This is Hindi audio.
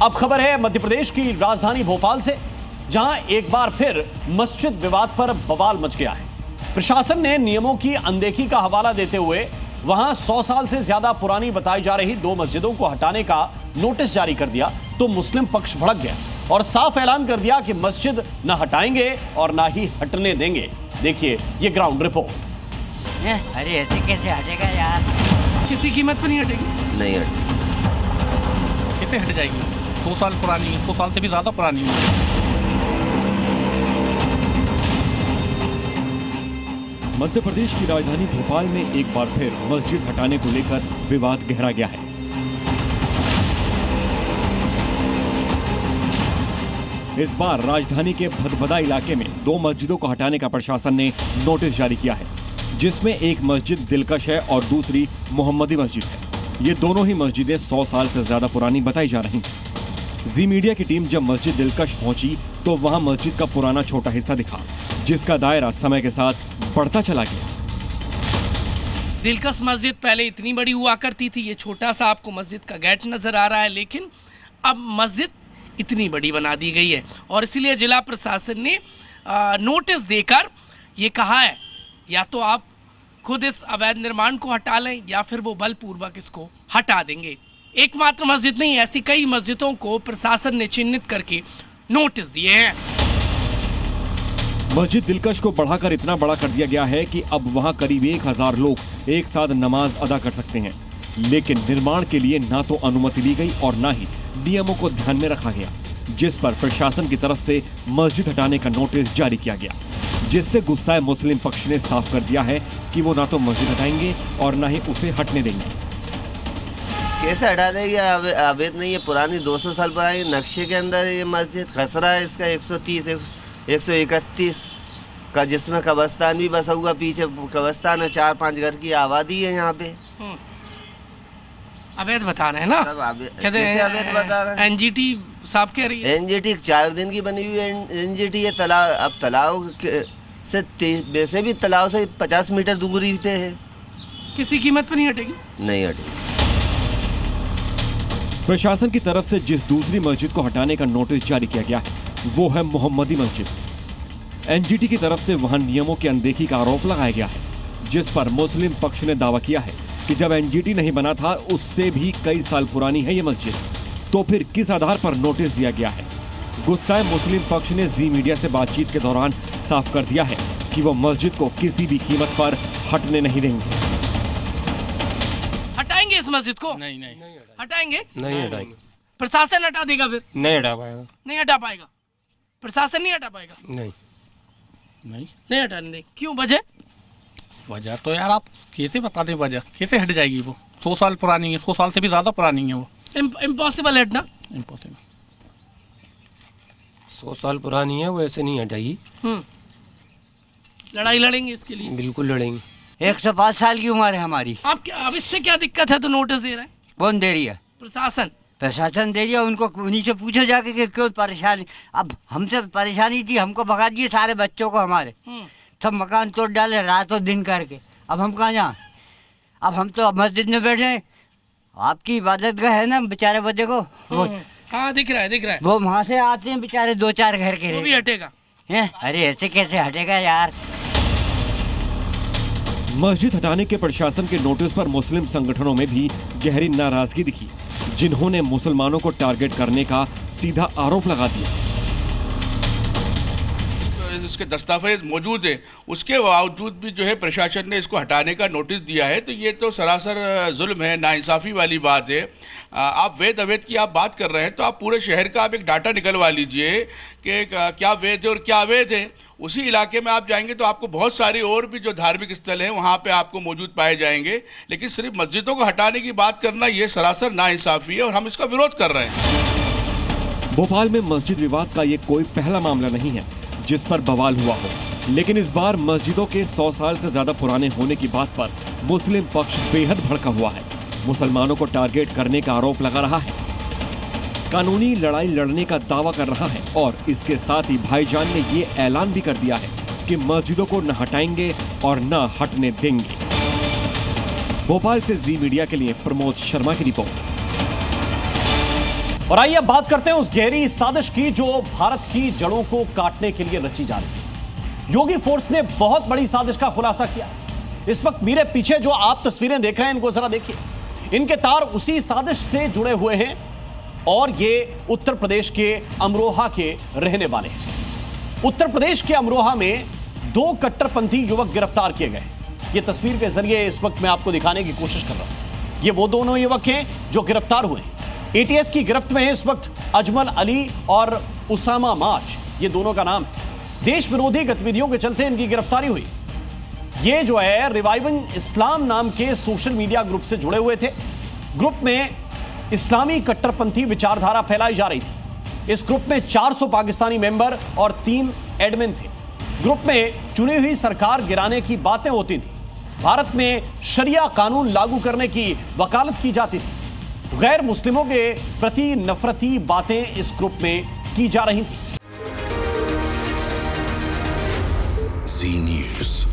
अब खबर है मध्य प्रदेश की राजधानी भोपाल से, जहां एक बार फिर मस्जिद विवाद पर बवाल मच गया है। प्रशासन ने नियमों की अनदेखी का हवाला देते हुए वहां 100 साल से ज्यादा पुरानी बताई जा रही 2 मस्जिदों को हटाने का नोटिस जारी कर दिया, तो मुस्लिम पक्ष भड़क गया और साफ ऐलान कर दिया कि मस्जिद न हटाएंगे और ना ही हटने देंगे। देखिए ये ग्राउंड रिपोर्ट। अरे ऐसे कैसे हटेगा यार? किसी कीमत पर नहीं हटेगी। नहीं हटेगी। कैसे हट जाएगी? 100 साल पुरानी है, 100 साल से भी ज्यादा पुरानी है। मध्य प्रदेश की राजधानी भोपाल में एक बार फिर मस्जिद हटाने को लेकर विवाद गहरा गया है। इस बार राजधानी के भदभदा इलाके में 2 मस्जिदों को हटाने का प्रशासन ने नोटिस जारी किया है, जिसमें एक मस्जिद दिलकश है और दूसरी मोहम्मदी मस्जिद है। ये दोनों ही मस्जिदें 100 साल से ज्यादा पुरानी बताई जा रही हैं। जी मीडिया की टीम जब मस्जिद दिलकश पहुंची तो वहां मस्जिद का पुराना छोटा हिस्सा दिखा, जिसका दायरा समय के साथ बढ़ता चला गया। दिलकश मस्जिद पहले इतनी बड़ी हुआ करती थी, ये छोटा सा आपको मस्जिद का गेट नजर आ रहा है, लेकिन अब मस्जिद इतनी बड़ी बना दी गई है और इसीलिए जिला प्रशासन ने नोटिस देकर ये कहा है, या तो आप खुद इस अवैध निर्माण को हटा लें या फिर वो बलपूर्वक इसको हटा देंगे। एकमात्र मस्जिद नहीं, ऐसी कई मस्जिदों को प्रशासन ने चिन्हित करके नोटिस दिए हैं। मस्जिद दिलकश को बढ़ाकर इतना बड़ा कर दिया गया है कि अब वहां करीब 1000 लोग एक साथ नमाज अदा कर सकते हैं, लेकिन निर्माण के लिए ना तो अनुमति ली गई और ना ही नियमों को ध्यान में रखा गया, जिस पर प्रशासन की तरफ से मस्जिद हटाने का नोटिस जारी किया गया, जिससे गुस्साए मुस्लिम पक्ष ने साफ कर दिया है कि वो ना तो मस्जिद हटाएंगे और ना ही उसे हटने देंगे। कैसे हटा देगी? अवैध नहीं है, पुरानी 200 साल पुरानी नक्शे के अंदर ये मस्जिद। खसरा है इसका 130 131 का, जिसमें कब्रिस्तान भी बसा हुआ, पीछे कब्रिस्तान है, 4-5 घर की आबादी है यहाँ पे। अवैध बता रहे हैं ना? कहते हैं अवैध बता रहे हैं। एनजीटी साहब कह रही है। एनजीटी 4 दिन की बनी हुई है एनजीटी। ये तालाब अब तालाब से वैसे भी तालाब से 50 मीटर दूरी पे है। किसी कीमत पर नहीं हटेगी। नहीं हटेगी। प्रशासन की तरफ से जिस दूसरी मस्जिद को हटाने का नोटिस जारी किया गया है वो है मोहम्मदी मस्जिद। एनजीटी की तरफ से वहां नियमों की अनदेखी का आरोप लगाया गया है, जिस पर मुस्लिम पक्ष ने दावा किया है कि जब एनजीटी नहीं बना था उससे भी कई साल पुरानी है ये मस्जिद, तो फिर किस आधार पर नोटिस दिया गया है। गुस्साए मुस्लिम पक्ष ने जी मीडिया से बातचीत के दौरान साफ कर दिया है कि वो मस्जिद को किसी भी कीमत पर हटने नहीं देंगे। हटाएंगे इस मस्जिद को? नहीं हटाएंगे। नहीं हटाएंगे। प्रशासन हटा देगा फिर? नहीं हटा पाएगा। नहीं हटा पाएगा। प्रशासन नहीं हटा पाएगा। नहीं हटाने देंगे। क्यों? वजह तो यार आप कैसे बता दें? वजह कैसे हट जाएगी? वो 100 साल पुरानी है, 100 साल से भी ज्यादा पुरानी है। वो इम्पॉसिबल है हटना। इम्पॉसिबल। 100 साल पुरानी है, वो ऐसे नहीं हटाएगी। लड़ाई लड़ेंगे इसके लिए। बिल्कुल लड़ेंगे। 105 साल की उम्र है हमारी। आप क्या, अब इससे क्या दिक्कत है तो नोटिस दे रहे हैं? कौन दे रही है? प्रशासन दे रही है। उनको उन्हीं से पूछो जाके कि क्यों परेशानी। अब हमसे परेशानी थी, हमको भगा दिए सारे बच्चों को हमारे, सब मकान तोड़ डाले रात और दिन करके। अब हम कहाँ जाएं? अब हम तो मस्जिद में बैठे हैं। आपकी इबादत गाह है ना, बेचारे बच्चे को वो हाँ दिख रहा है। वो वहाँ से आते हैं बेचारे 2-4 घर के। वो भी हटेगा? अरे ऐसे कैसे हटेगा यार? मस्जिद हटाने के प्रशासन के नोटिस पर मुस्लिम संगठनों में भी गहरी नाराजगी दिखी, जिन्होंने मुसलमानों को टारगेट करने का सीधा आरोप लगा दिया। इसके दस्तावेज मौजूद है, उसके बावजूद भी जो है प्रशासन ने इसको हटाने का नोटिस दिया है, तो ये तो सरासर जुल्म है, नाइंसाफी वाली बात है। आप वैध अवैध की आप बात कर रहे हैं तो आप पूरे शहर का आप एक डाटा निकलवा लीजिए कि क्या वैध है और क्या अवैध है। उसी इलाके में आप जाएंगे तो आपको बहुत सारी और भी जो धार्मिक स्थल हैं वहाँ पे आपको मौजूद पाए जाएंगे, लेकिन सिर्फ मस्जिदों को हटाने की बात करना ये सरासर नाइंसाफी है और हम इसका विरोध कर रहे हैं। भोपाल में मस्जिद विवाद का ये कोई पहला मामला नहीं है जिस पर बवाल हुआ हो, लेकिन इस बार मस्जिदों के 100 साल से ज्यादा पुराने होने की बात पर मुस्लिम पक्ष बेहद भड़का हुआ है। मुसलमानों को टारगेट करने का आरोप लगा रहा है, कानूनी लड़ाई लड़ने का दावा कर रहा है और इसके साथ ही भाईजान ने ये ऐलान भी कर दिया है कि मस्जिदों को न हटाएंगे और न हटने देंगे। भोपाल से जी मीडिया के लिए प्रमोद शर्मा की रिपोर्ट। और आइए अब बात करते हैं उस गहरी साजिश की जो भारत की जड़ों को काटने के लिए रची जा रही है। योगी फोर्स ने बहुत बड़ी साजिश का खुलासा किया। इस वक्त मेरे पीछे जो आप तस्वीरें देख रहे हैं इनको जरा देखिए। इनके तार उसी साजिश से जुड़े हुए हैं और ये उत्तर प्रदेश के अमरोहा के रहने वाले हैं। उत्तर प्रदेश के अमरोहा में 2 कट्टरपंथी युवक गिरफ्तार किए गए। ये तस्वीर के जरिए इस वक्त मैं आपको दिखाने की कोशिश कर रहा हूं। ये वो दोनों युवक हैं जो गिरफ्तार हुए। एटीएस की गिरफ्त में है इस वक्त अजमल अली और उसामा माज, ये दोनों का नाम है। देश विरोधी गतिविधियों के चलते इनकी गिरफ्तारी हुई। ये जो है रिवाइविंग इस्लाम नाम के सोशल मीडिया ग्रुप से जुड़े हुए थे। ग्रुप में इस्लामी कट्टरपंथी विचारधारा फैलाई जा रही थी। इस ग्रुप में 400 पाकिस्तानी मेंबर और 3 एडमिन थे। ग्रुप में चुनी हुई सरकार गिराने की बातें होती थी। भारत में शरिया कानून लागू करने की वकालत की जाती थी। गैर मुस्लिमों के प्रति नफरती बातें इस ग्रुप में की जा रही थी। जी न्यूज़।